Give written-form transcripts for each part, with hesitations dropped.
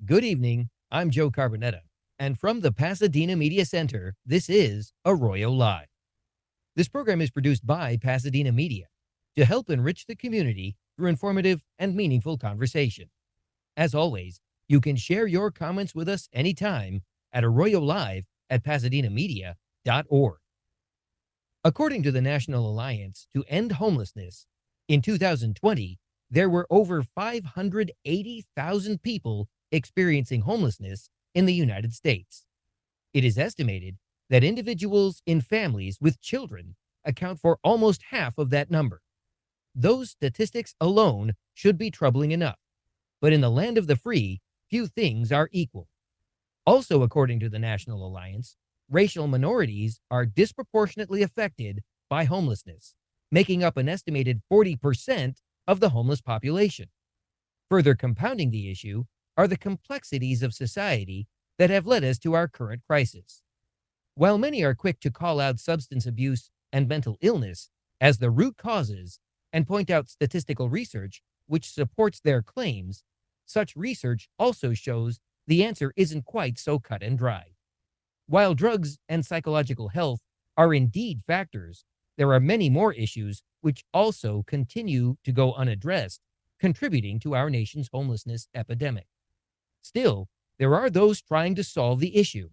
Good evening. I'm Joe Carbonetta, and from the Pasadena Media Center, this is Arroyo Live. This program is produced by Pasadena Media to help enrich the community through informative and meaningful conversation. As always, you can share your comments with us anytime at Arroyo Live at pasadenamedia.org. According to the National Alliance to End Homelessness, in 2020, there were over 580,000 people experiencing homelessness in the United States. It is estimated that individuals in families with children account for almost half of that number. Those statistics alone should be troubling enough, but in the land of the free, few things are equal. Also, according to the National Alliance, racial minorities are disproportionately affected by homelessness, making up an estimated 40% of the homeless population. Further compounding the issue are the complexities of society that have led us to our current crisis. While many are quick to call out substance abuse and mental illness as the root causes and point out statistical research which supports their claims, such research also shows the answer isn't quite so cut and dry. While drugs and psychological health are indeed factors, there are many more issues which also continue to go unaddressed, contributing to our nation's homelessness epidemic. Still, there are those trying to solve the issue,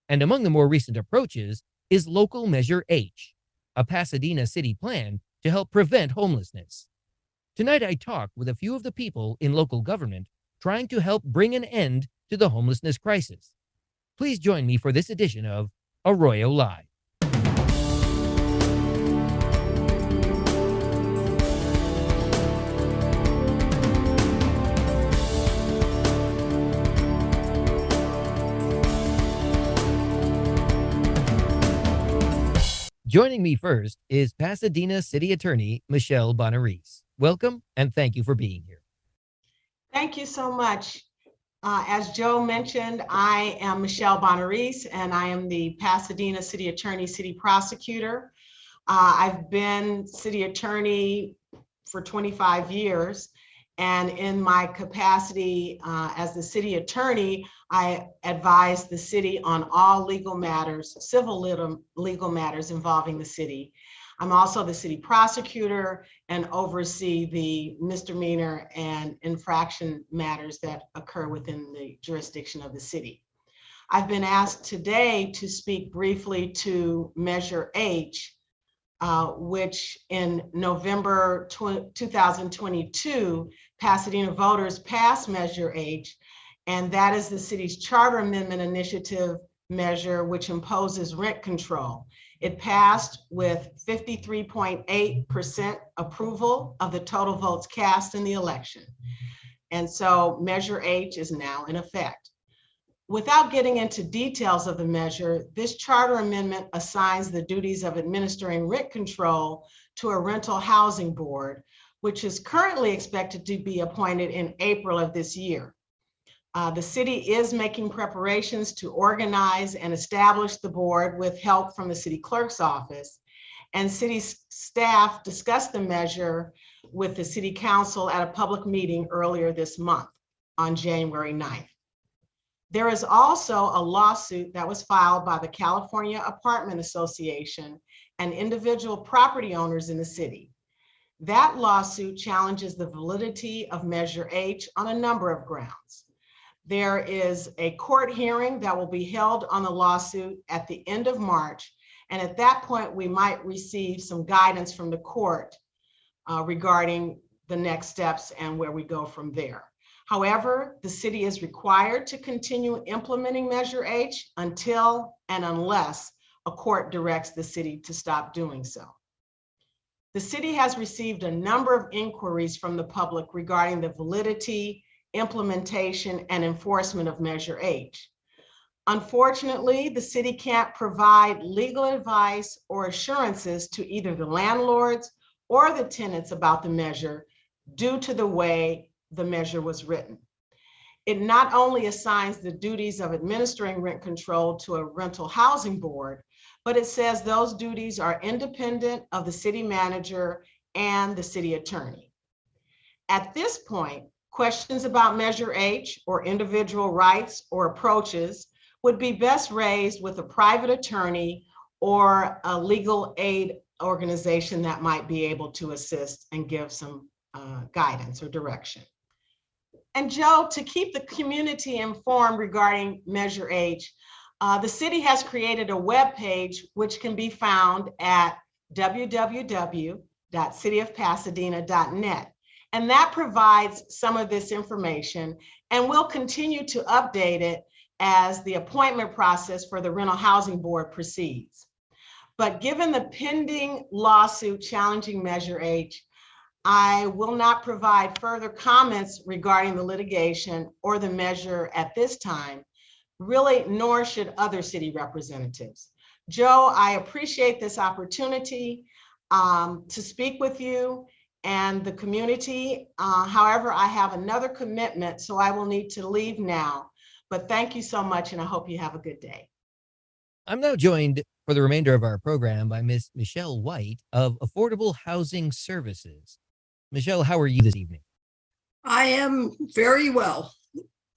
and among the more recent approaches is Local Measure H, a Pasadena city plan to help prevent homelessness. Tonight I talk with a few of the people in local government trying to help bring an end to the homelessness crisis. Please join me for this edition of Arroyo Live. Joining me first is Pasadena City Attorney Michelle Bonaris. Welcome and thank you for being here. Thank you so much. As Joe mentioned, I am Michelle Bonaris, and I am the Pasadena City Attorney, City Prosecutor. I've been City Attorney for 25 years, and in my capacity as the City Attorney, I advise the city on all legal matters, civil legal matters involving the city. I'm also the City Prosecutor and oversee the misdemeanor and infraction matters that occur within the jurisdiction of the city. I've been asked today to speak briefly to Measure H, which in November 2022, Pasadena voters passed Measure H, and that is the city's charter amendment initiative measure, which imposes rent control. It passed with 53.8% approval of the total votes cast in the election. And so Measure H is now in effect. Without getting into details of the measure, this charter amendment assigns the duties of administering rent control to a rental housing board, which is currently expected to be appointed in April of this year. The city is making preparations to organize and establish the board with help from the city clerk's office. And city staff discussed the measure with the city council at a public meeting earlier this month on January 9th. There is also a lawsuit that was filed by the California Apartment Association and individual property owners in the city. That lawsuit challenges the validity of Measure H on a number of grounds. There is a court hearing that will be held on the lawsuit at the end of March. And at that point, we might receive some guidance from the court regarding the next steps and where we go from there. However, the city is required to continue implementing Measure H until and unless a court directs the city to stop doing so. The city has received a number of inquiries from the public regarding the validity, implementation, and enforcement of Measure H. Unfortunately, the city can't provide legal advice or assurances to either the landlords or the tenants about the measure due to the way the measure was written. It not only assigns the duties of administering rent control to a rental housing board, but it says those duties are independent of the city manager and the city attorney. At this point, Questions about Measure H or individual rights or approaches would be best raised with a private attorney or a legal aid organization that might be able to assist and give some guidance or direction. And Joe, to keep the community informed regarding Measure H, the city has created a web page which can be found at www.cityofpasadena.net. And that provides some of this information, and we'll continue to update it as the appointment process for the Rental Housing Board proceeds. But given the pending lawsuit challenging Measure H, I will not provide further comments regarding the litigation or the measure at this time, really, nor should other city representatives. Joe, I appreciate this opportunity to speak with you and the community. However, I have another commitment, so I will need to leave now. But thank you so much, and I hope you have a good day. I'm now joined for the remainder of our program by Ms. Michelle White of Affordable Housing Services. Michelle, how are you this evening? I am very well.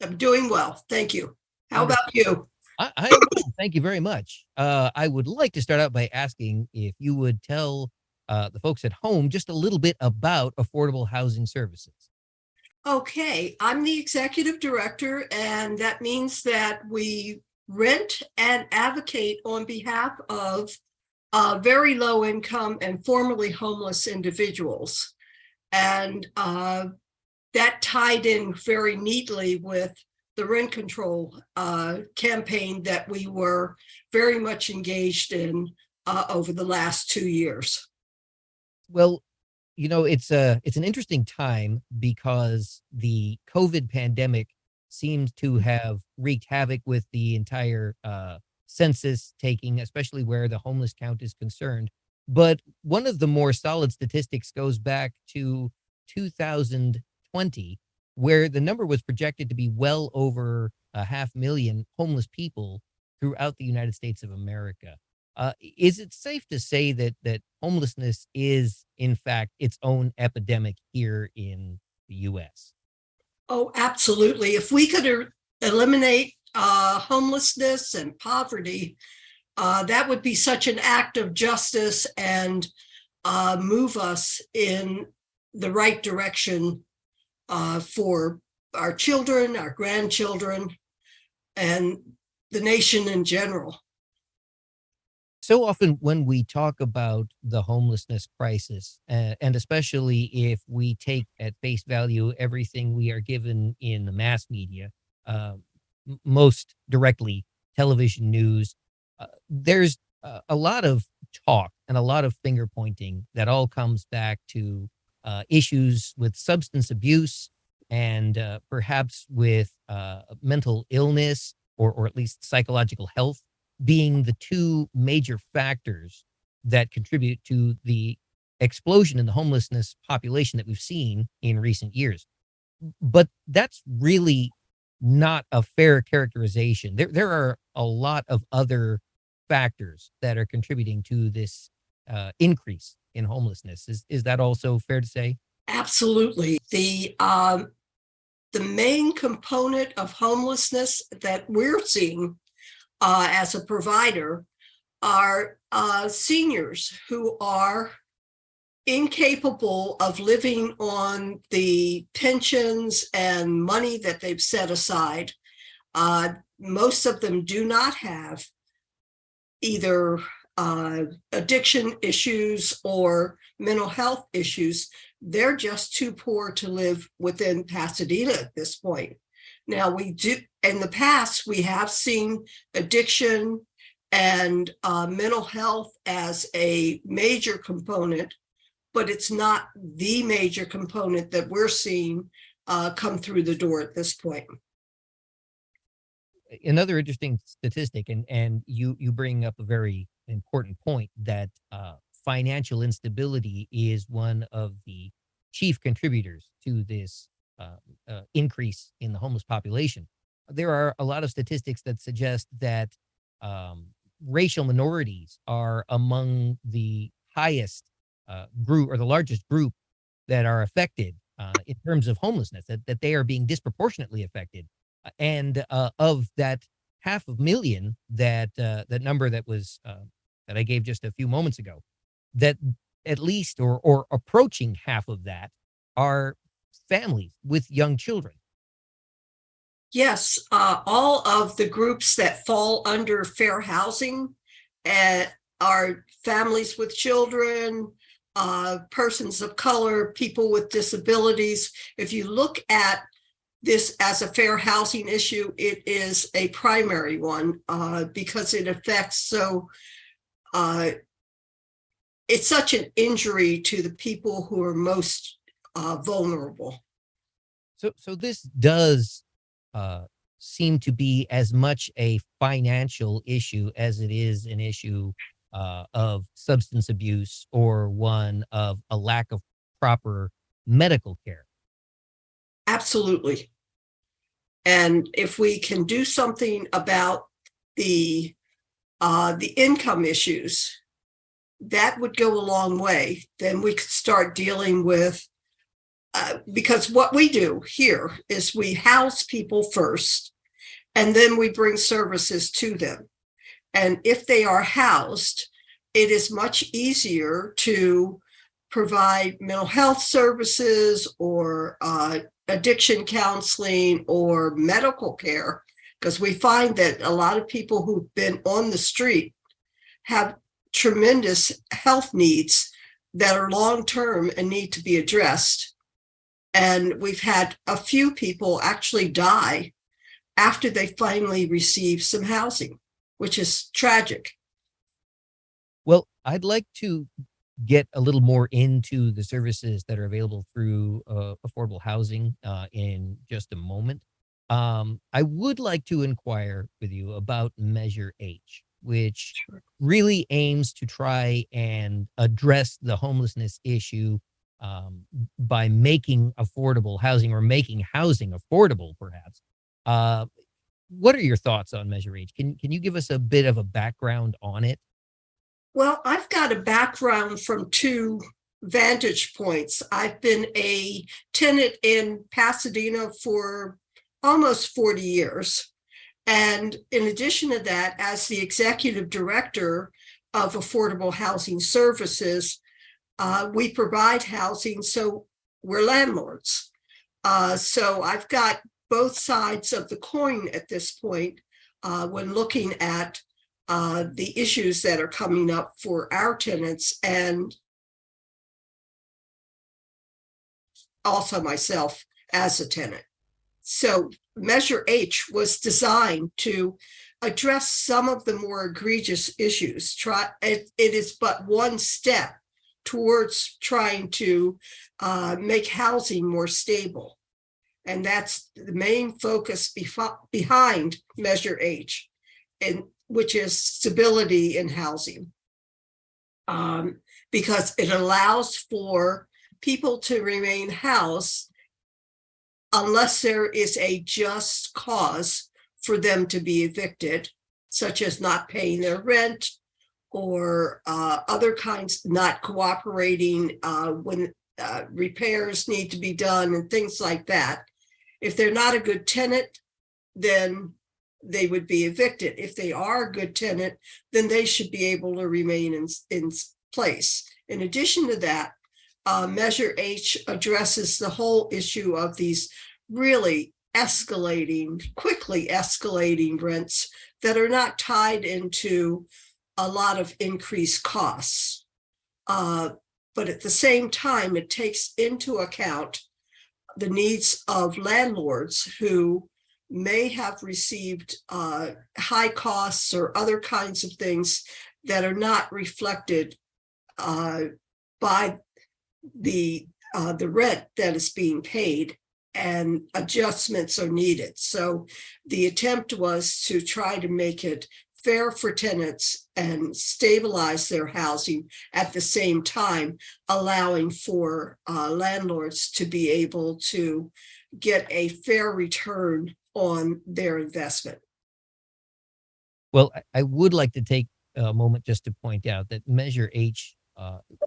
I'm doing well. Thank you. How about you? I am well. Thank you very much. I would like to start out by asking if you would tell the folks at home just a little bit about Affordable Housing Services. Okay, I'm the executive director, and that means that we rent and advocate on behalf of very low income and formerly homeless individuals. And that tied in very neatly with the rent control campaign that we were very much engaged in over the last 2 years. Well, you know, it's an interesting time because the COVID pandemic seems to have wreaked havoc with the entire census taking, especially where the homeless count is concerned. But one of the more solid statistics goes back to 2020, where the number was projected to be well over 500,000 homeless people throughout the United States of America. Is it safe to say that homelessness is, in fact, its own epidemic here in the U.S.? Oh, absolutely. If we could eliminate homelessness and poverty, that would be such an act of justice and move us in the right direction for our children, our grandchildren, and the nation in general. So often when we talk about the homelessness crisis, and especially if we take at face value everything we are given in the mass media, most directly television news, there's a lot of talk and a lot of finger pointing that all comes back to issues with substance abuse and perhaps with mental illness or at least psychological health being the two major factors that contribute to the explosion in the homelessness population that we've seen in recent years. But that's really not a fair characterization. There are a lot of other factors that are contributing to this increase in homelessness. Is that also fair to say? Absolutely. The main component of homelessness that we're seeing as a provider are seniors who are incapable of living on the pensions and money that they've set aside. Most of them do not have either addiction issues or mental health issues. They're just too poor to live within Pasadena at this point. Now, we do, in the past, we have seen addiction and mental health as a major component, but it's not the major component that we're seeing come through the door at this point. Another interesting statistic, and you bring up a very important point, that financial instability is one of the chief contributors to this increase in the homeless population. There are a lot of statistics that suggest that racial minorities are among the highest group or the largest group that are affected in terms of homelessness, that they are being disproportionately affected. And of that 500,000, that number that was that I gave just a few moments ago, that at least or approaching half of that are families with young children. Yes, all of the groups that fall under fair housing are families with children, persons of color, people with disabilities. If you look at this as a fair housing issue, it is a primary one because it affects it's such an injury to the people who are most vulnerable. So this does seem to be as much a financial issue as it is an issue of substance abuse or one of a lack of proper medical care. Absolutely. And if we can do something about the income issues, that would go a long way. Then we could start dealing with, because what we do here is we house people first, and then we bring services to them. And if they are housed, it is much easier to provide mental health services or addiction counseling or medical care, because we find that a lot of people who've been on the street have tremendous health needs that are long-term and need to be addressed. And we've had a few people actually die after they finally receive some housing, which is tragic. Well, I'd like to get a little more into the services that are available through affordable housing in just a moment. I would like to inquire with you about Measure H, which really aims to try and address the homelessness issue by making affordable housing or making housing affordable, perhaps. What are your thoughts on Measure H? Can you give us a bit of a background on it? Well, I've got a background from two vantage points. I've been a tenant in Pasadena for almost 40 years. And in addition to that, as the executive director of Affordable Housing Services, we provide housing, so we're landlords. So I've got both sides of the coin at this point when looking at the issues that are coming up for our tenants, and also myself as a tenant. So Measure H was designed to address some of the more egregious issues. It is but one step towards trying to make housing more stable. And that's the main focus behind Measure H, and which is stability in housing, because it allows for people to remain housed unless there is a just cause for them to be evicted, such as not paying their rent or other kinds, not cooperating when repairs need to be done and things like that. If they're not a good tenant, then they would be evicted. If they are a good tenant, then they should be able to remain in place. In addition to that, Measure H addresses the whole issue of these really quickly escalating rents that are not tied into a lot of increased costs. But at the same time, it takes into account the needs of landlords who may have received high costs or other kinds of things that are not reflected by the rent that is being paid, and adjustments are needed. So the attempt was to try to make it fair for tenants and stabilize their housing at the same time, allowing for landlords to be able to get a fair return on their investment. Well, I would like to take a moment just to point out that Measure H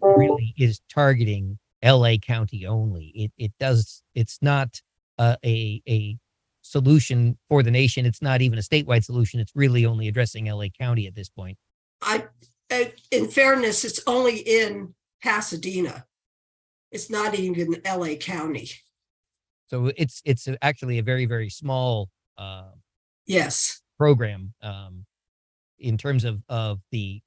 really is targeting LA County only. It's not a solution for the nation. It's not even a statewide solution. It's really only addressing LA County at this point. In fairness, it's only in Pasadena. It's not even LA County. So it's actually a very, very small Yes. program in terms of the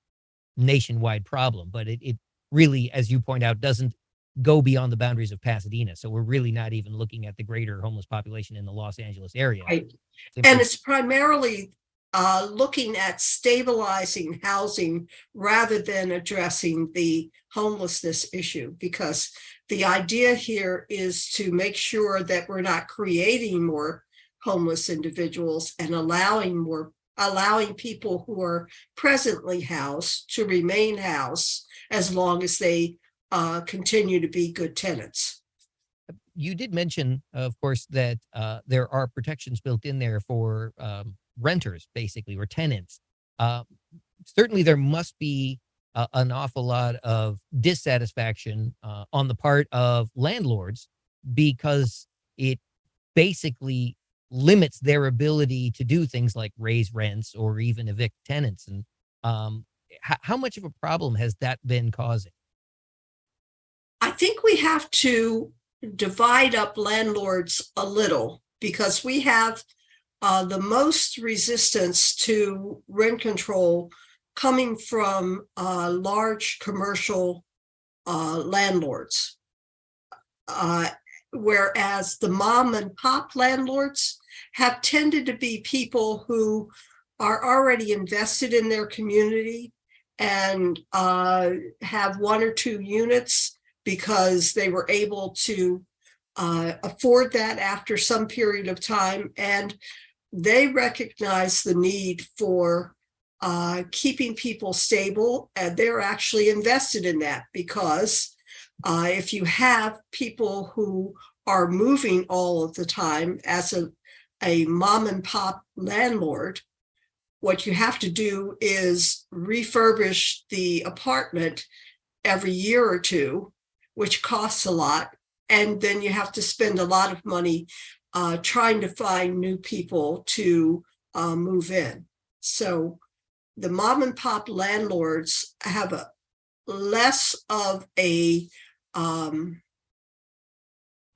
nationwide problem, but it really, as you point out, doesn't go beyond the boundaries of Pasadena. So we're really not even looking at the greater homeless population in the Los Angeles area. Right. Simply- And it's primarily looking at stabilizing housing rather than addressing the homelessness issue, because the idea here is to make sure that we're not creating more homeless individuals and allowing people who are presently housed to remain housed as long as they continue to be good tenants. You did mention, of course, that there are protections built in there for renters, basically, or tenants. Certainly, there must be an awful lot of dissatisfaction on the part of landlords, because it basically limits their ability to do things like raise rents or even evict tenants. And how much of a problem has that been causing? I think we have to divide up landlords a little, because we have the most resistance to rent control coming from large commercial landlords. Whereas the mom and pop landlords have tended to be people who are already invested in their community and have one or two units because they were able to afford that after some period of time. And they recognize the need for keeping people stable, and they're actually invested in that, because if you have people who are moving all of the time as a mom and pop landlord, what you have to do is refurbish the apartment every year or two, which costs a lot. And then you have to spend a lot of money trying to find new people to move in. So the mom and pop landlords have a less of a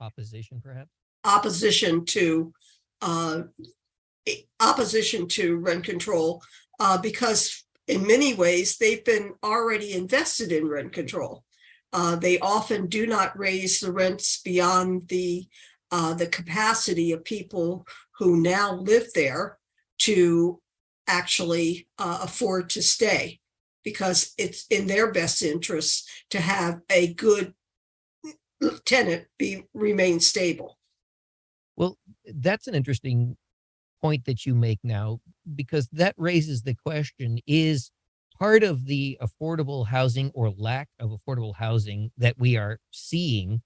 Opposition, perhaps? opposition to rent control, because in many ways they've been already invested in rent control. They often do not raise the rents beyond the capacity of people who now live there to actually afford to stay, because it's in their best interest to have a good tenant remain stable. Well, that's an interesting point that you make now, because that raises the question, is part of the affordable housing or lack of affordable housing that we are seeing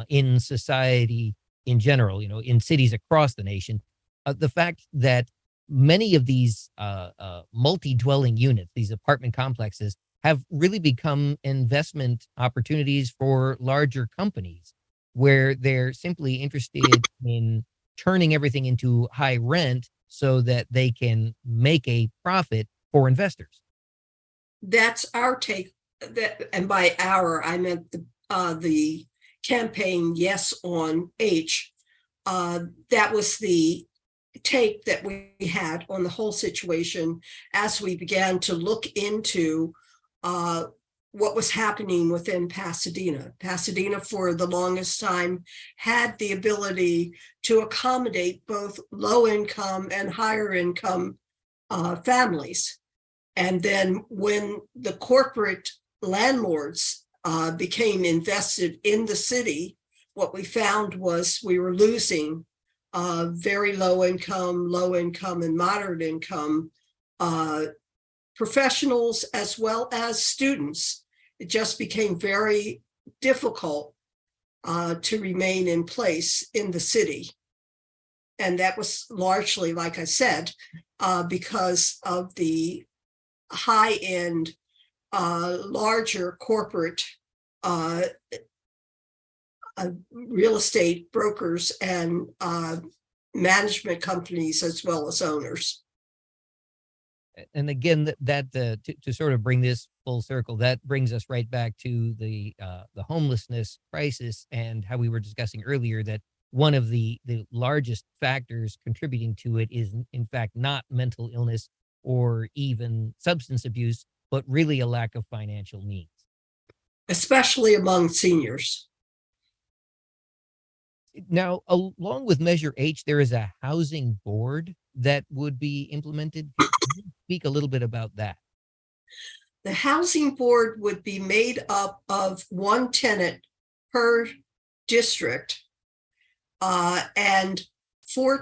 in society in general, in cities across the nation, the fact that many of these multi-dwelling units, these apartment complexes, have really become investment opportunities for larger companies, where they're simply interested in turning everything into high rent so that they can make a profit for investors. That's our take. And by our, I meant the campaign Yes on H. That was the take that we had on the whole situation as we began to look into what was happening within Pasadena. Pasadena, for the longest time, had the ability to accommodate both low income and higher income families. And then when the corporate landlords became invested in the city, what we found was we were losing very low income, and moderate income professionals as well as students. It just became very difficult to remain in place in the city. And that was largely, like I said, because of the high-end, larger corporate real estate brokers and management companies as well as owners. And again, to sort of bring this full circle, that brings us right back to the homelessness crisis and how we were discussing earlier that one of the largest factors contributing to it is in fact not mental illness or even substance abuse, but really a lack of financial means. Especially among seniors. Now, along with Measure H, there is a housing board that would be implemented. Can you speak a little bit about that? The housing board would be made up of one tenant per district, and four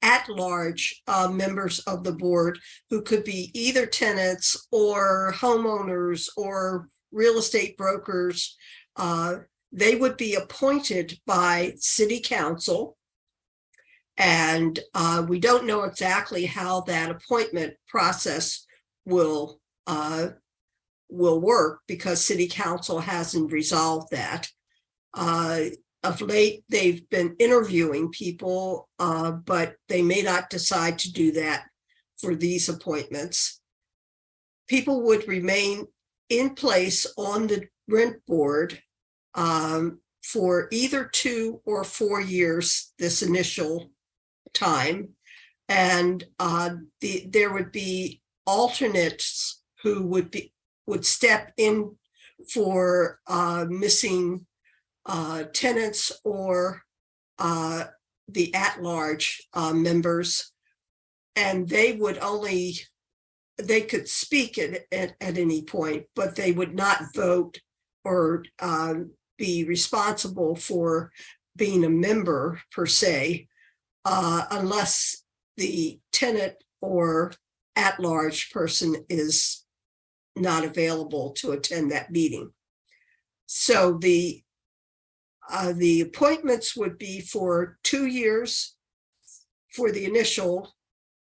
at-large members of the board who could be either tenants or homeowners or real estate brokers. They would be appointed by city council. And we don't know exactly how that appointment process will work because city council hasn't resolved that. Of late, they've been interviewing people, but they may not decide to do that for these appointments. People would remain in place on the rent board for either 2 or 4 years this initial time, and there would be alternates who would step in for missing tenants or the at-large members, and they could speak at any point, but they would not vote or be responsible for being a member per se, unless the tenant or at-large person is not available to attend that meeting. So the appointments would be for 2 years for the initial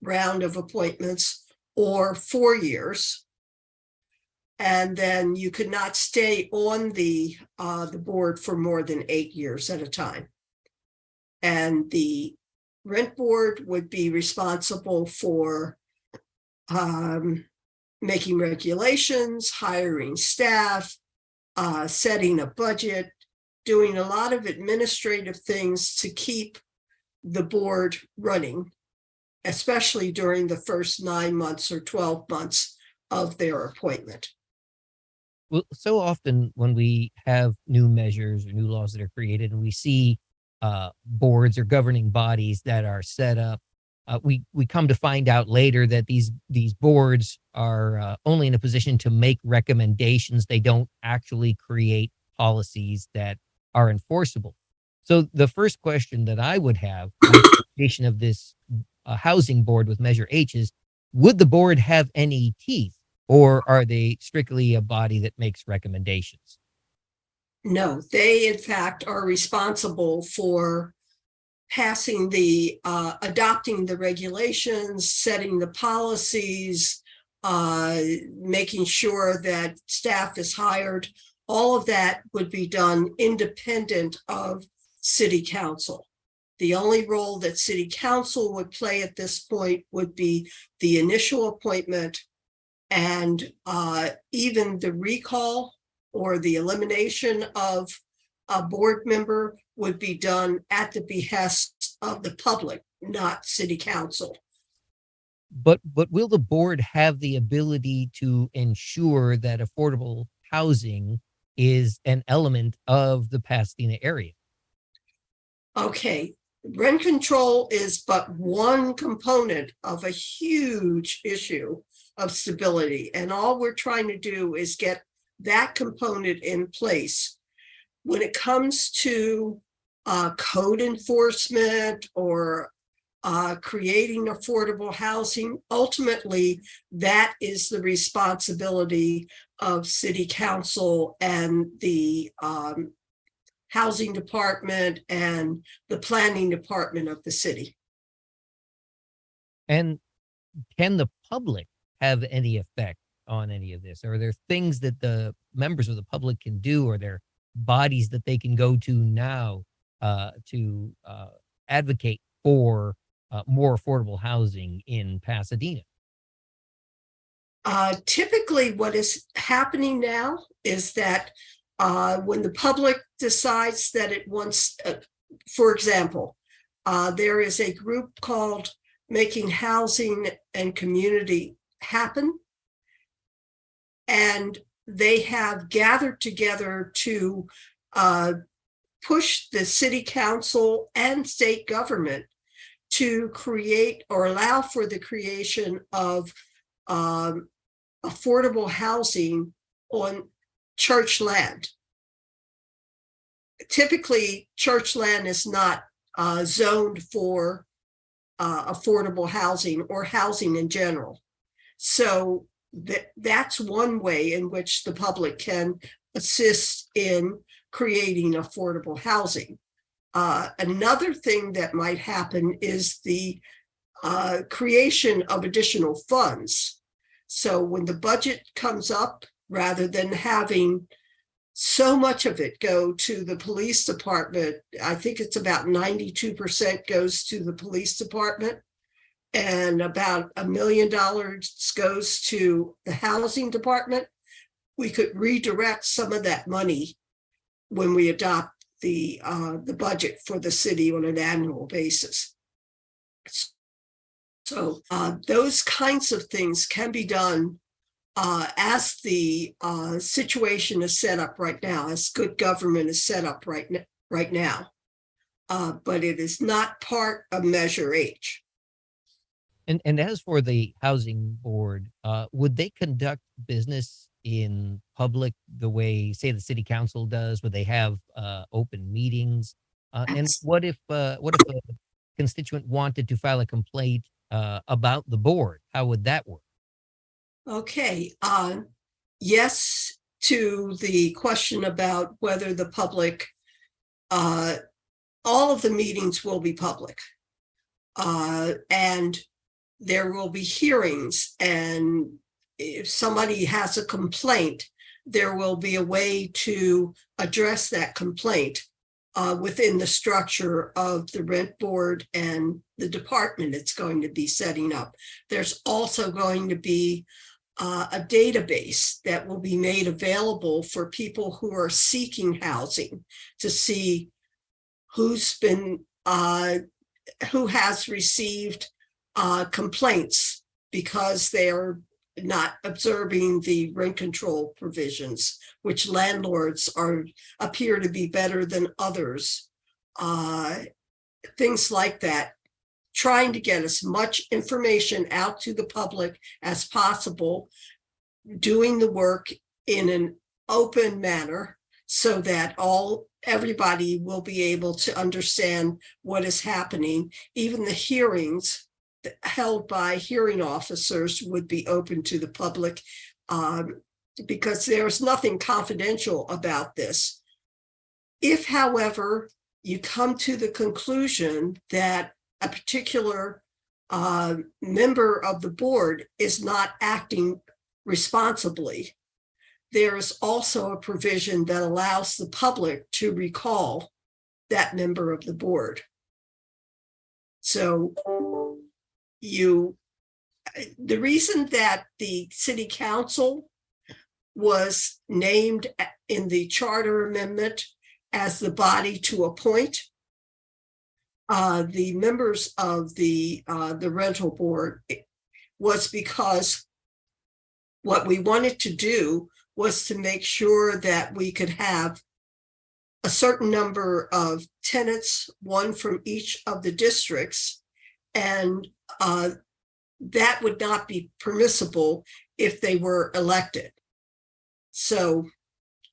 round of appointments, or 4 years. And then you could not stay on the board for more than 8 years at a time. And the rent board would be responsible for making regulations, hiring staff, setting a budget, doing a lot of administrative things to keep the board running, especially during the first 9 months or 12 months of their appointment. Well, so often when we have new measures or new laws that are created and we see boards or governing bodies that are set up, we come to find out later that these boards are only in a position to make recommendations. They don't actually create policies that are enforceable. So the first question that I would have on the creation of this housing board with Measure H is, would the board have any teeth, or are they strictly a body that makes recommendations? No, they in fact are responsible for passing adopting the regulations, setting the policies, making sure that staff is hired. All of that would be done independent of city council. The only role that city council would play at this point would be the initial appointment, and even the recall or the elimination of a board member would be done at the behest of the public, not city council. But will the board have the ability to ensure that affordable housing is an element of the Pasadena area? Okay, rent control is but one component of a huge issue of stability, and all we're trying to do is get that component in place. When it comes to code enforcement or creating affordable housing, ultimately that is the responsibility of city council and the housing department and the planning department of the city. And can the public have any effect on any of this? Are there things that the members of the public can do? Are there bodies that they can go to now to advocate for more affordable housing in Pasadena? Typically, what is happening now is that when the public decides that it wants, for example, there is a group called Making Housing and Community Happen, and they have gathered together to push the city council and state government to create or allow for the creation of affordable housing on church land. Typically, church land is not zoned for affordable housing or housing in general. So that's one way in which the public can assist in creating affordable housing. Another thing that might happen is the creation of additional funds. So when the budget comes up, rather than having so much of it go to the police department, I think it's about 92% goes to the police department, and about $1 million goes to the housing department. We could redirect some of that money when we adopt the budget for the city on an annual basis. So those kinds of things can be done as the situation is set up right now, as good government is set up right now. But it is not part of Measure H. And as for the housing board, would they conduct business in public the way, say, the city council does? Would they have open meetings? And what if a constituent wanted to file a complaint about the board? How would that work? Okay. Yes, to the question about whether the public, all of the meetings will be public, and there will be hearings, and if somebody has a complaint, there will be a way to address that complaint within the structure of the rent board and the department it's going to be setting up. There's also going to be a database that will be made available for people who are seeking housing to see who's been, who has received complaints because they're not observing the rent control provisions, which landlords appear to be better than others. Things like that, trying to get as much information out to the public as possible, doing the work in an open manner so that everybody will be able to understand what is happening. Even the hearings held by hearing officers would be open to the public, because there's nothing confidential about this. If, however, you come to the conclusion that a particular member of the board is not acting responsibly, there is also a provision that allows the public to recall that member of the board. So the reason that the city council was named in the charter amendment as the body to appoint the members of the rental board was because what we wanted to do was to make sure that we could have a certain number of tenants, one from each of the districts, and that would not be permissible if they were elected. So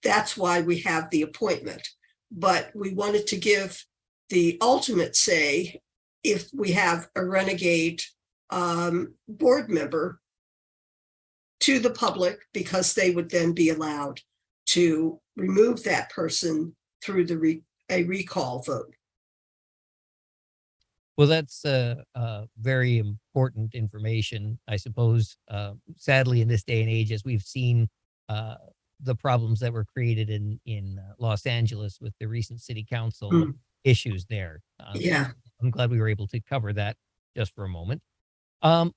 that's why we have the appointment. But we wanted to give the ultimate say if we have a renegade board member to the public, because they would then be allowed to remove that person through a recall vote. Well, that's very important information, I suppose. Sadly, in this day and age, as we've seen the problems that were created in Los Angeles with the recent city council Mm, issues there. yeah. I'm glad we were able to cover that just for a moment.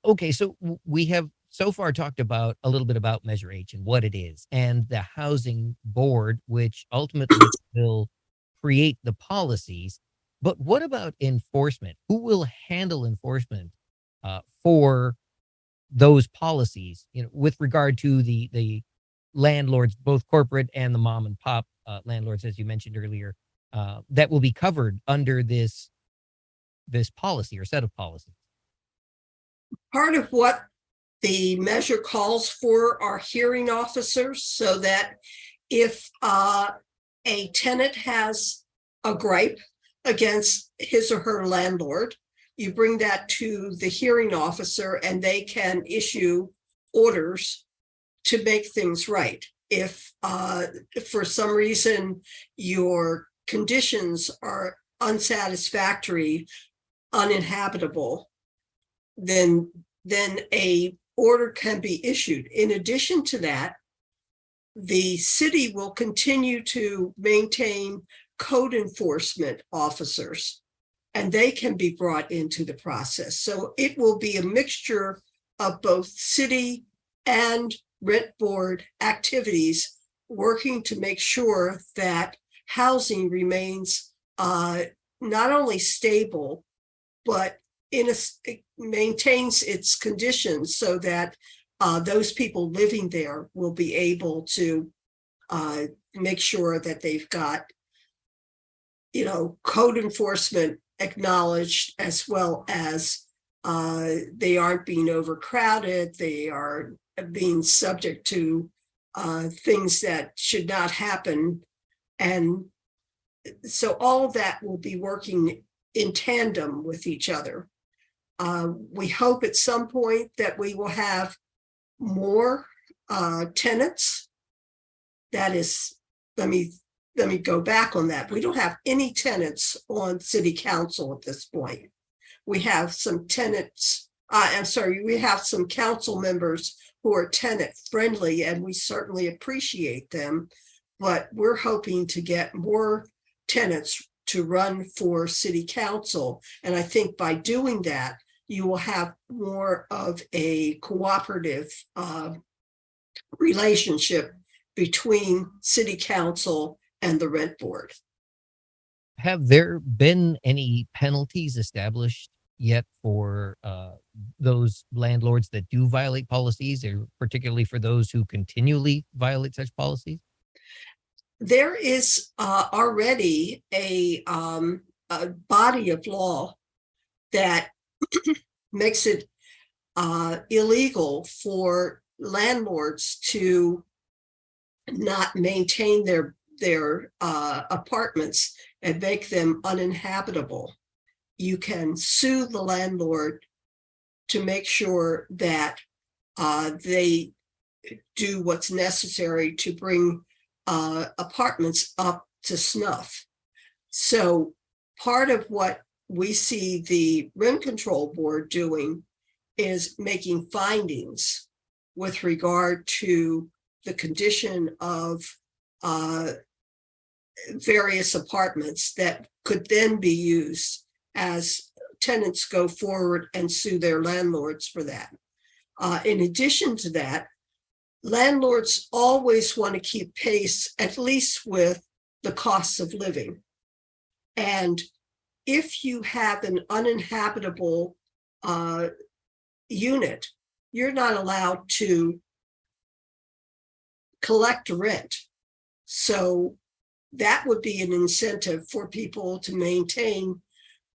Okay, so we have so far talked about a little bit about Measure H and what it is, and the housing board, which ultimately will create the policies. But what about enforcement? Who will handle enforcement for those policies? You know, with regard to the landlords, both corporate and the mom and pop landlords, as you mentioned earlier, that will be covered under this policy or set of policies. Part of what the measure calls for are hearing officers, so that if a tenant has a gripe against his or her landlord, you bring that to the hearing officer and they can issue orders to make things right. If for some reason your conditions are unsatisfactory, uninhabitable, then a order can be issued. In addition to that, the city will continue to maintain code enforcement officers, and they can be brought into the process. So it will be a mixture of both city and rent board activities, working to make sure that housing remains not only stable, but it maintains its conditions, so that those people living there will be able to make sure that they've got, code enforcement acknowledged, as well as they aren't being overcrowded, they are being subject to things that should not happen. And so all of that will be working in tandem with each other. We hope at some point that we will have more tenants. That is, let me go back on that. We don't have any tenants on city council at this point. We have some tenants, we have some council members who are tenant friendly, and we certainly appreciate them, but we're hoping to get more tenants to run for city council. And I think by doing that, you will have more of a cooperative relationship between city council and the rent board. Have there been any penalties established yet for those landlords that do violate policies, or particularly for those who continually violate such policies? There is already a body of law that makes it illegal for landlords to not maintain their apartments and make them uninhabitable. You can sue the landlord to make sure that they do what's necessary to bring apartments up to snuff. So part of what we see the rent control board doing is making findings with regard to the condition of various apartments that could then be used as tenants go forward and sue their landlords for that. In addition to that, landlords always want to keep pace, at least with the costs of living. And if you have an uninhabitable unit, you're not allowed to collect rent. So that would be an incentive for people to maintain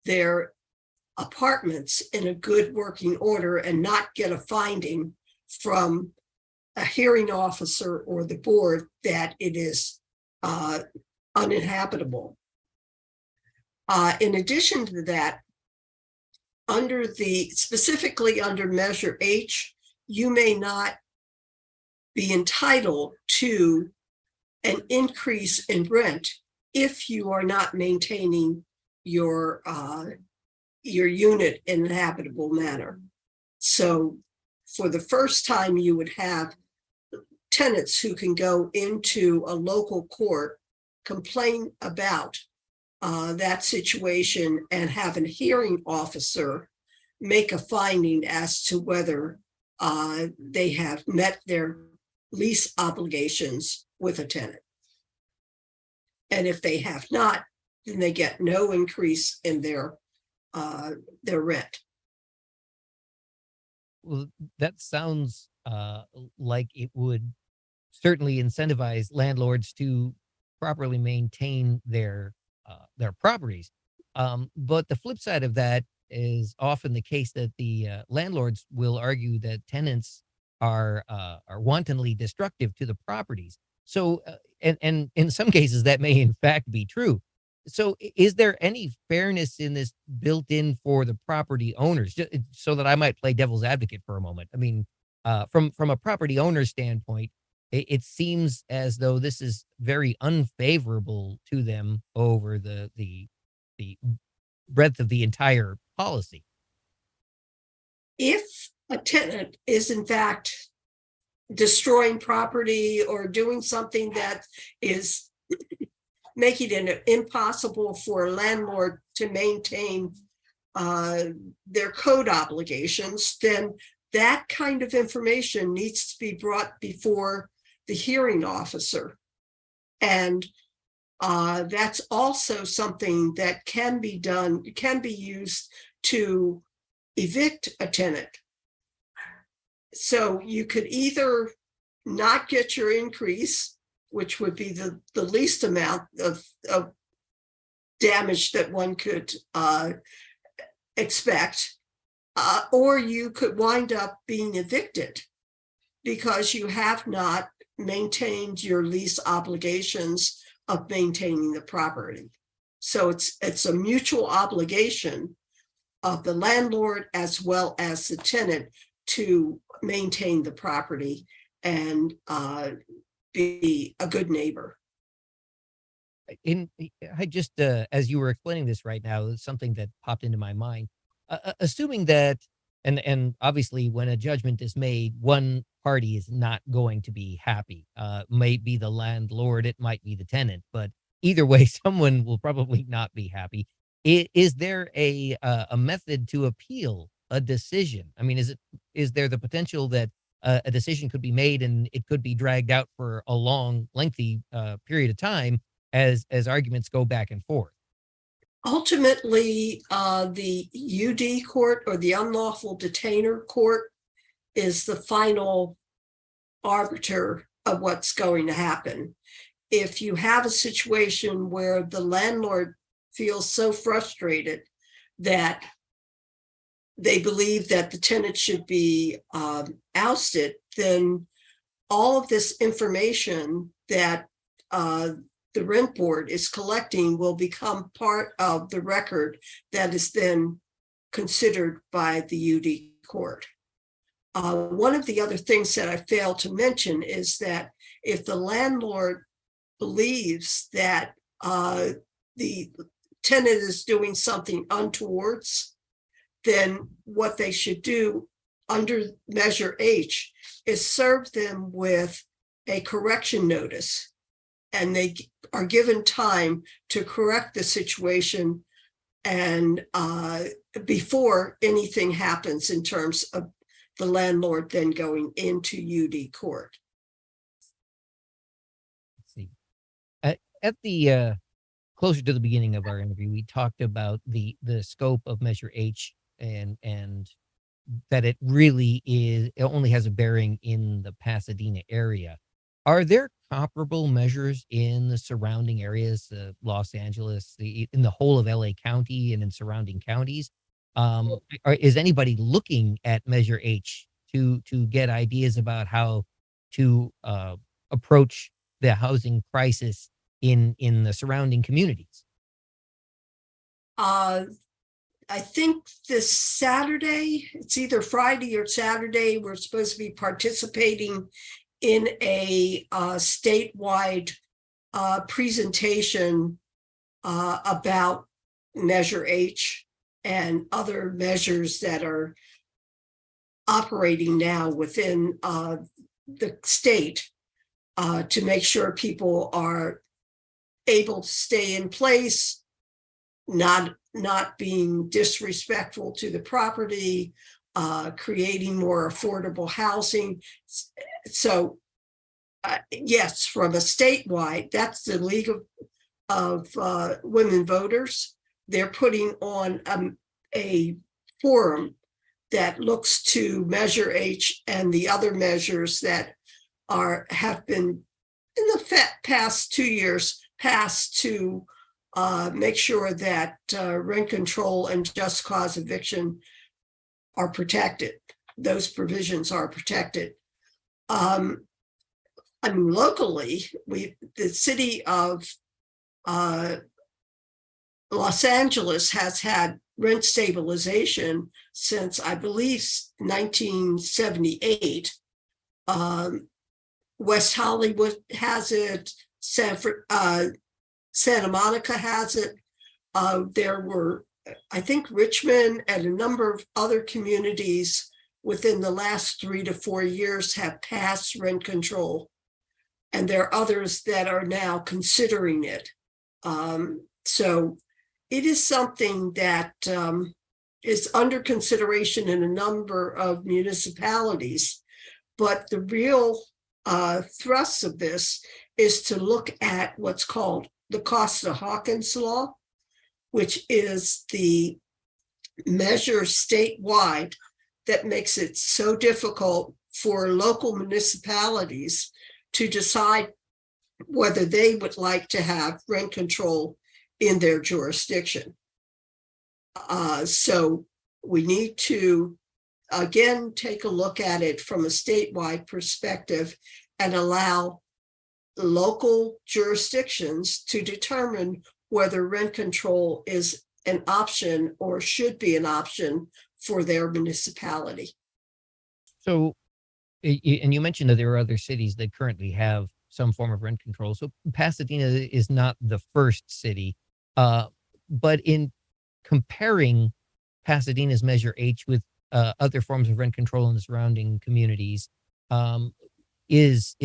their apartments in a good working order and not get a finding from a hearing officer or the board that it is uninhabitable. In addition to that, specifically under Measure H, you may not be entitled to an increase in rent if you are not maintaining your unit in an habitable manner. So for the first time, you would have tenants who can go into a local court, complain about that situation, and have a hearing officer make a finding as to whether they have met their lease obligations with a tenant. And if they have not, then they get no increase in their rent. Well, that sounds like it would certainly incentivize landlords to properly maintain their properties. But the flip side of that is often the case that the landlords will argue that tenants are wantonly destructive to the properties. So, and in some cases, that may in fact be true. So, is there any fairness in this built in for the property owners? So that I might play devil's advocate for a moment. I mean, from a property owner standpoint, it seems as though this is very unfavorable to them over the breadth of the entire policy. If a tenant is in fact destroying property or doing something that is making it impossible for a landlord to maintain their code obligations, then that kind of information needs to be brought before the hearing officer. And that's also something that can be done, can be used to evict a tenant. So you could either not get your increase, which would be the least amount of damage that one could expect, or you could wind up being evicted because you have not maintained your lease obligations of maintaining the property. So it's a mutual obligation of the landlord as well as the tenant to maintain the property and be a good neighbor. I just as you were explaining this right now, something that popped into my mind. Assuming that, and obviously, when a judgment is made, one party is not going to be happy. May be the landlord, it might be the tenant, but either way, someone will probably not be happy. Is there a method to appeal a decision? I mean, is there the potential that a decision could be made and it could be dragged out for a long, lengthy period of time as arguments go back and forth? Ultimately, the UD court, or the unlawful detainer court, is the final arbiter of what's going to happen. If you have a situation where the landlord feels so frustrated that they believe that the tenant should be ousted, then all of this information that the rent board is collecting will become part of the record that is then considered by the UD court. One of the other things that I failed to mention is that if the landlord believes that the tenant is doing something untowards, then what they should do under Measure H is serve them with a correction notice, and they are given time to correct the situation and before anything happens in terms of the landlord then going into UD court. Let's see. At the closer to the beginning of our interview, we talked about the scope of Measure H and that it really is, it only has a bearing in the Pasadena area. Are there comparable measures in the surrounding areas, Los Angeles, in the whole of LA County and in surrounding counties? Is anybody looking at Measure H to get ideas about how to approach the housing crisis in the surrounding communities? I think this Saturday, it's either Friday or Saturday, we're supposed to be participating in a statewide presentation about Measure H and other measures that are operating now within the state to make sure people are able to stay in place, not being disrespectful to the property, creating more affordable housing. So yes, from a statewide, that's the League of Women Voters. They're putting on a forum that looks to Measure H and the other measures that have been in the past 2 years passed to make sure that rent control and just cause eviction are protected. Those provisions are protected. I mean, locally, the city of Los Angeles has had rent stabilization since, I believe, 1978. West Hollywood has it. Santa Monica has it. There were, I think, Richmond and a number of other communities within the last 3 to 4 years have passed rent control. And there are others that are now considering it. So it is something that is under consideration in a number of municipalities. But the real thrust of this is to look at what's called the Costa-Hawkins law, which is the measure statewide that makes it so difficult for local municipalities to decide whether they would like to have rent control in their jurisdiction. So we need to, again, take a look at it from a statewide perspective and allow local jurisdictions to determine whether rent control is an option or should be an option for their municipality. So, and you mentioned that there are other cities that currently have some form of rent control. So Pasadena is not the first city, but in comparing Pasadena's Measure H with other forms of rent control in the surrounding communities, is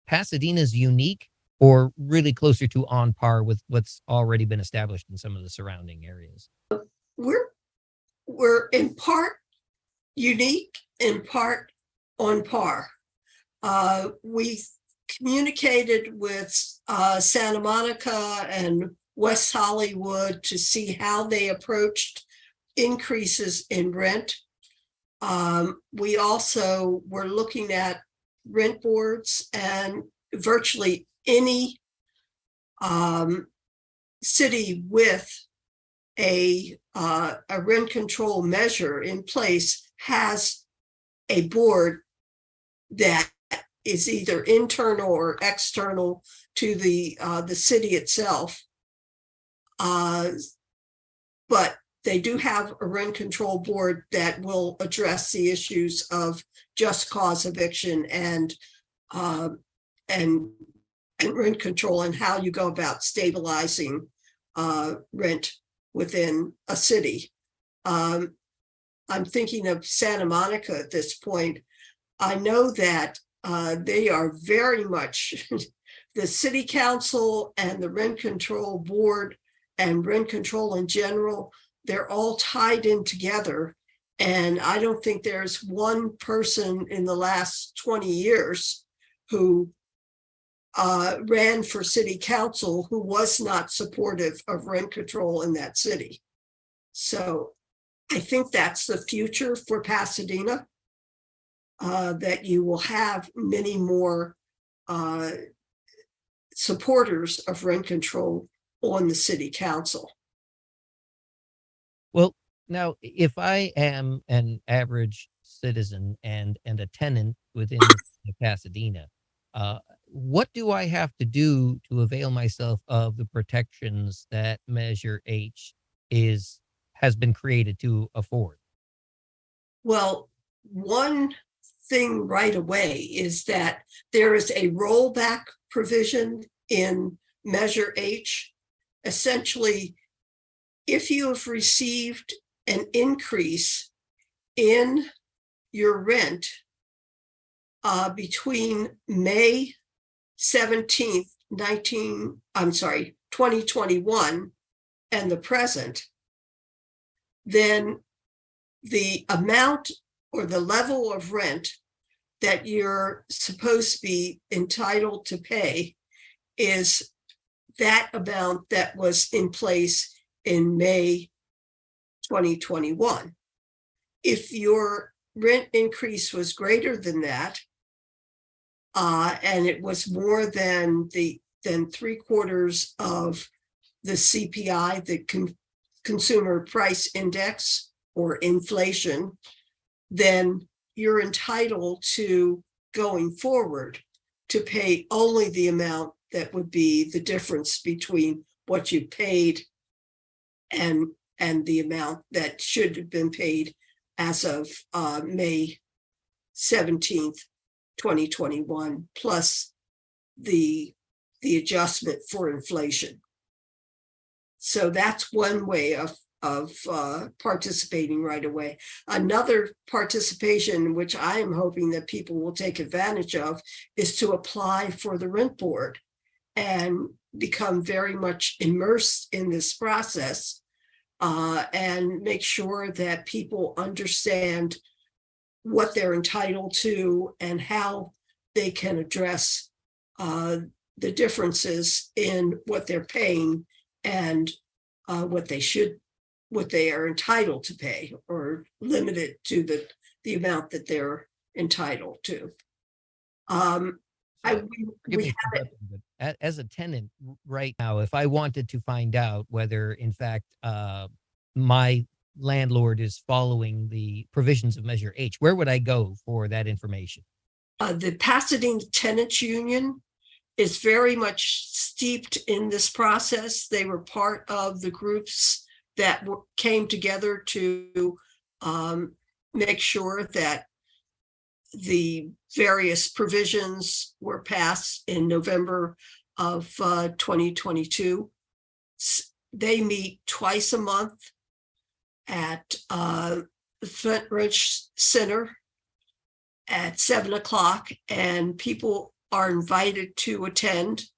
Pasadena's unique or really closer to on par with what's already been established in some of the surrounding areas? We're in part unique, in part on par. We communicated with Santa Monica and West Hollywood to see how they approached increases in rent. We also were looking at rent boards, and virtually any city with a rent control measure in place has a board that is either internal or external to the city itself. But they do have a rent control board that will address the issues of just cause eviction and rent control and how you go about stabilizing rent within a city. I'm thinking of Santa Monica at this point. I know that they are very much the city council and the rent control board and rent control in general, they're all tied in together. And I don't think there's one person in the last 20 years who ran for city council who was not supportive of rent control in that city. So I think that's the future for Pasadena, that you will have many more supporters of rent control on the city council. Well, now, if I am an average citizen and a tenant within Pasadena, what do I have to do to avail myself of the protections that Measure H has been created to afford? Well, one thing right away is that there is a rollback provision in Measure H. Essentially, if you have received an increase in your rent between May 17th, 2021 and the present, then the amount or the level of rent that you're supposed to be entitled to pay is that amount that was in place in May 2021. If your rent increase was greater than that, and it was more than 3/4 of the CPI, the Consumer Price Index or inflation, then you're entitled to, going forward, to pay only the amount that would be the difference between what you paid and the amount that should have been paid as of May 17th, 2021, plus the adjustment for inflation. So that's one way of participating right away. Another participation, which I am hoping that people will take advantage of, is to apply for the rent board and become very much immersed in this process, and make sure that people understand what they're entitled to and how they can address the differences in what they're paying and what they are entitled to pay, or limited to the amount that they're entitled to. Forgive me for interrupting, but as a tenant right now, if I wanted to find out whether, in fact, my landlord is following the provisions of Measure H, where would I go for that information? The Pasadena Tenants Union is very much steeped in this process. They were part of the groups that came together to make sure that the various provisions were passed in November of 2022. They meet twice a month at Flint Ridge Center at 7:00, and people are invited to attend.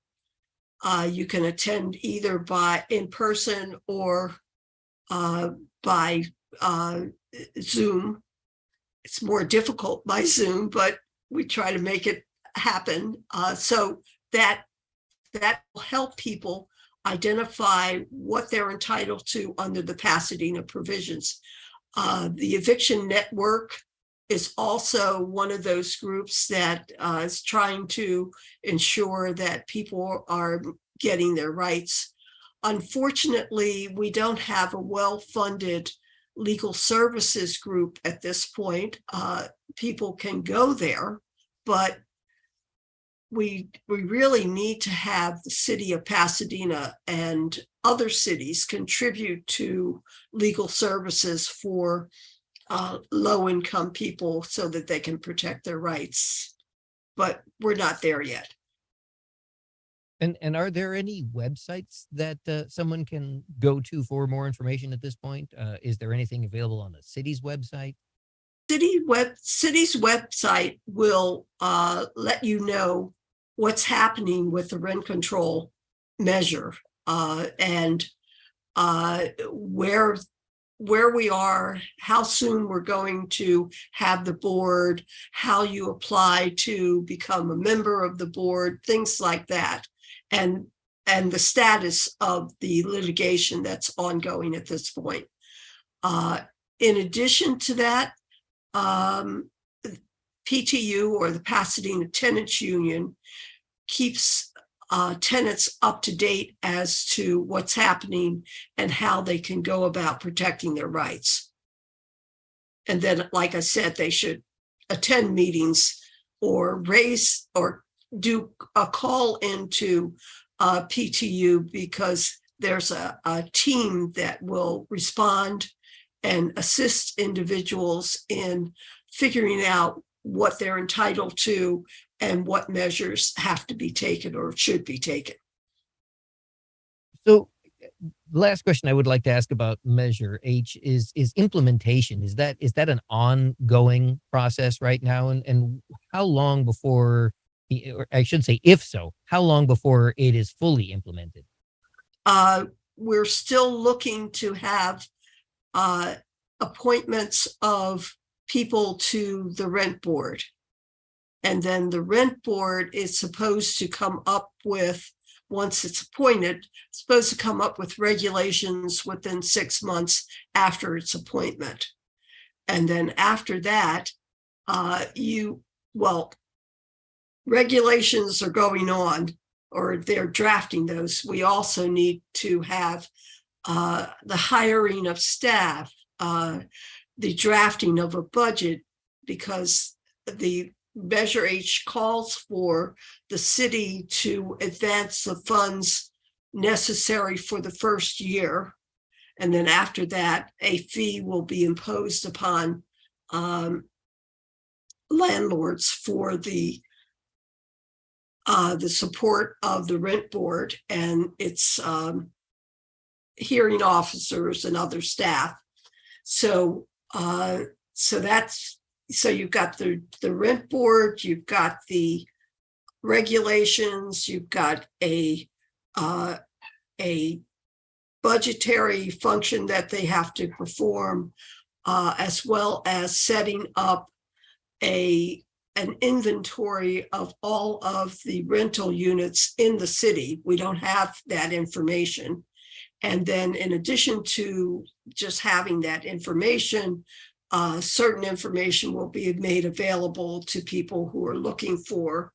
You can attend either in person or by Zoom. It's more difficult by Zoom, but we try to make it happen. So that will help people identify what they're entitled to under the Pasadena provisions. The Eviction Network is also one of those groups that is trying to ensure that people are getting their rights. Unfortunately, we don't have a well-funded legal services group at this point. People can go there, but we really need to have the city of Pasadena and other cities contribute to legal services for low-income people so that they can protect their rights. But we're not there yet. And are there any websites that someone can go to for more information at this point? Is there anything available on the city's website? City's website will let you know what's happening with the rent control measure, and where we are, how soon we're going to have the board, how you apply to become a member of the board, things like that, and the status of the litigation that's ongoing at this point. In addition to that, PTU, or the Pasadena Tenants Union, keeps tenants up to date as to what's happening and how they can go about protecting their rights. And then, like I said, they should attend meetings or raise or do a call into PTU, because there's a team that will respond and assist individuals in figuring out what they're entitled to and what measures have to be taken or should be taken. So, last question I would like to ask about Measure H is implementation. Is that an ongoing process right now? And how long before Or I should say, if so, how long before it is fully implemented? We're still looking to have appointments of people to the rent board. And then the rent board is supposed to come up with, once it's appointed, supposed to come up with regulations within 6 months after its appointment. And then after that, regulations are going on, or they're drafting those. We also need to have the hiring of staff, the drafting of a budget, because the Measure H calls for the city to advance the funds necessary for the first year. And then after that, a fee will be imposed upon landlords for the support of the rent board and its hearing officers and other staff. So you've got the rent board, you've got the regulations, you've got a budgetary function that they have to perform, as well as setting up an inventory of all of the rental units in the city. We don't have that information. And then in addition to just having that information, certain information will be made available to people who are looking for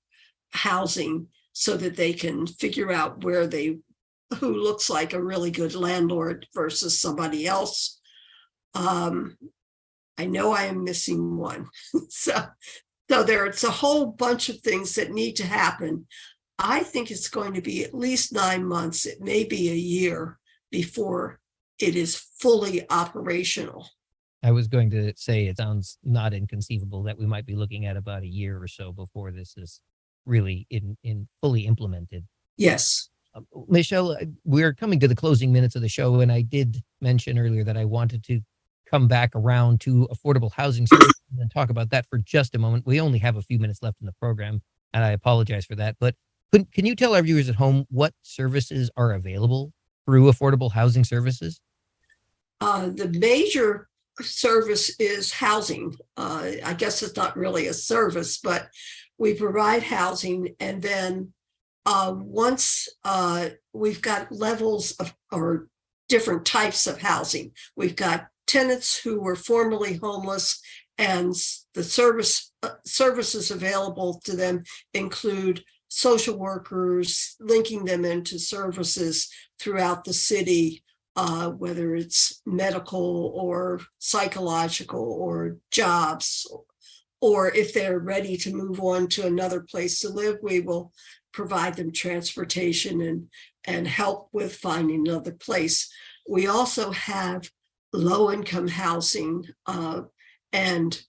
housing so that they can figure out who looks like a really good landlord versus somebody else. I know I am missing one. So there's a whole bunch of things that need to happen. I think it's going to be at least 9 months. It may be a year before it is fully operational. I was going to say it sounds not inconceivable that we might be looking at about a year or so before this is really in fully implemented. Yes. Michelle, we're coming to the closing minutes of the show, and I did mention earlier that I wanted to come back around to affordable housing services and talk about that for just a moment. We only have a few minutes left in the program, and I apologize for that. But can you tell our viewers at home what services are available through affordable housing services? The major service is housing. I guess it's not really a service, but we provide housing. And then once we've got levels of or different types of housing, we've got tenants who were formerly homeless, and the services available to them include social workers, linking them into services throughout the city, whether it's medical or psychological or jobs, or if they're ready to move on to another place to live, we will provide them transportation and help with finding another place. We also have low-income housing, and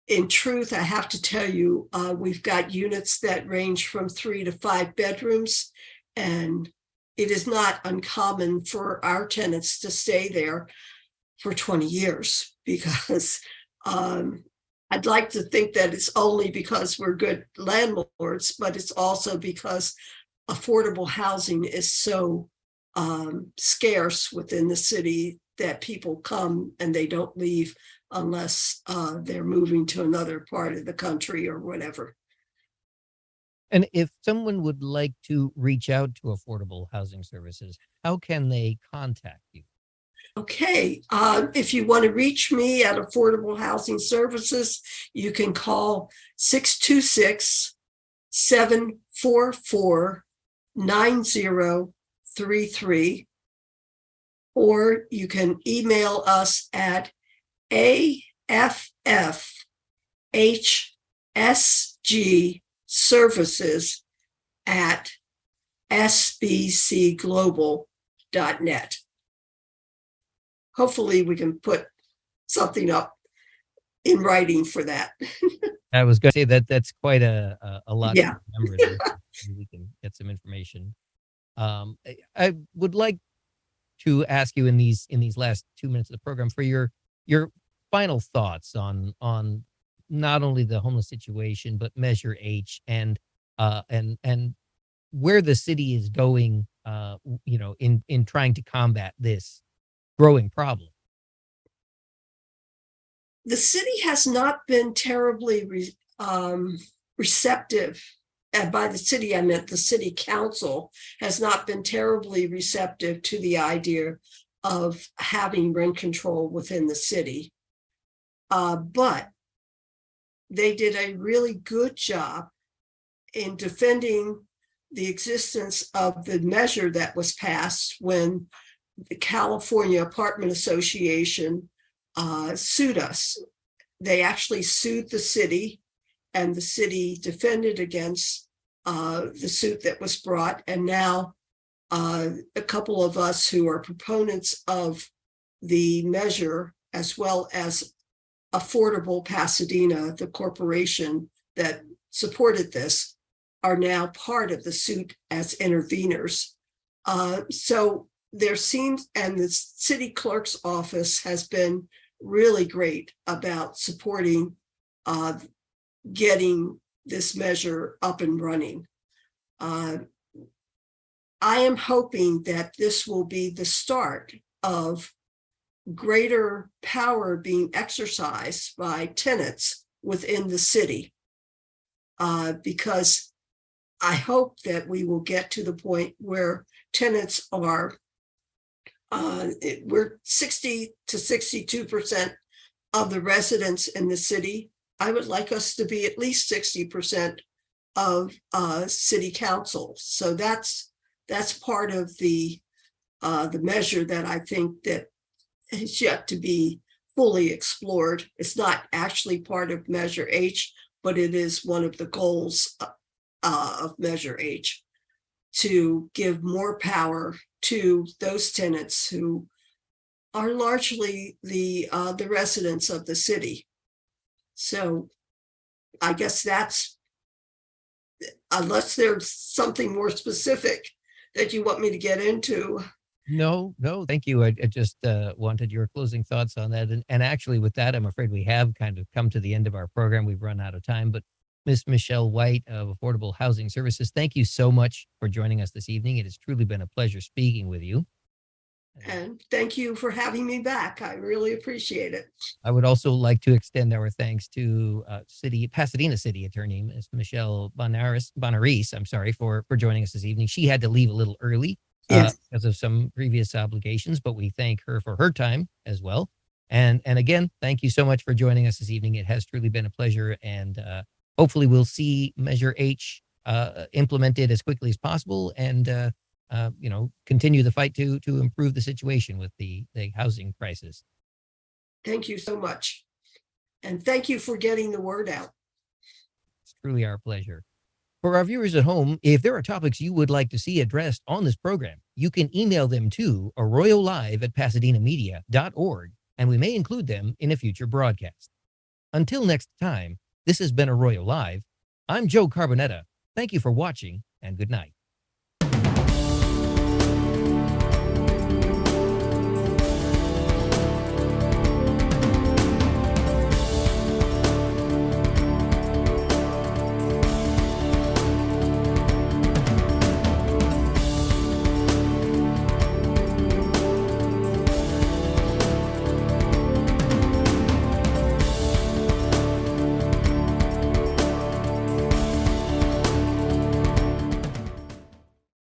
in truth, I have to tell you, we've got units that range from 3 to 5 bedrooms, and it is not uncommon for our tenants to stay there for 20 years because I'd like to think that it's only because we're good landlords, but it's also because affordable housing is so scarce within the city that people come and they don't leave unless they're moving to another part of the country or whatever. And if someone would like to reach out to affordable housing services, how can they contact you? Okay, if you want to reach me at Affordable Housing Services, you can call 626-744-9033, or you can email us at affhsgservices@sbcglobal.net. Hopefully we can put something up in writing for that. I was going to say that's quite a lot Yeah. to remember there. We can get some information. I would like to ask you in these last 2 minutes of the program for your final thoughts on not only the homeless situation, but Measure H and and where the city is going, in trying to combat this growing problem. The city has not been terribly receptive. And by the city, I meant the city council has not been terribly receptive to the idea of having rent control within the city. But they did a really good job in defending the existence of the measure that was passed when the California Apartment Association sued us. They actually sued the city, and the city defended against the suit that was brought. And now a couple of us who are proponents of the measure, as well as Affordable Pasadena, the corporation that supported this, are now part of the suit as interveners. So there seems, and the city clerk's office has been really great about supporting getting this measure up and running. I am hoping that this will be the start of greater power being exercised by tenants within the city, because I hope that we will get to the point where tenants are, we're 60 to 62% of the residents in the city. I would like us to be at least 60% of city council. So that's part of the measure that I think that is yet to be fully explored. It's not actually part of Measure H, but it is one of the goals of Measure H, to give more power to those tenants who are largely the residents of the city. So I guess that's, unless there's something more specific that you want me to get into. No, thank you. I just wanted your closing thoughts on that. And actually with that, I'm afraid we have kind of come to the end of our program. We've run out of time, but Ms. Michelle White of Affordable Housing Services, thank you so much for joining us this evening. It has truly been a pleasure speaking with you. And thank you for having me back. I really appreciate it. I would also like to extend our thanks to Pasadena City Attorney, Ms. Michelle Bonaris, I'm sorry, for joining us this evening. She had to leave a little early because of some previous obligations, but we thank her for her time as well. And again, thank you so much for joining us this evening. It has truly been a pleasure, and hopefully we'll see Measure H implemented as quickly as possible, and continue the fight to improve the situation with the housing crisis. Thank you so much. And thank you for getting the word out. It's truly our pleasure. For our viewers at home, if there are topics you would like to see addressed on this program, you can email them to arroyolive@pasadenamedia.org, and we may include them in a future broadcast. Until next time, this has been Arroyo Live. I'm Joe Carbonetta. Thank you for watching, and good night.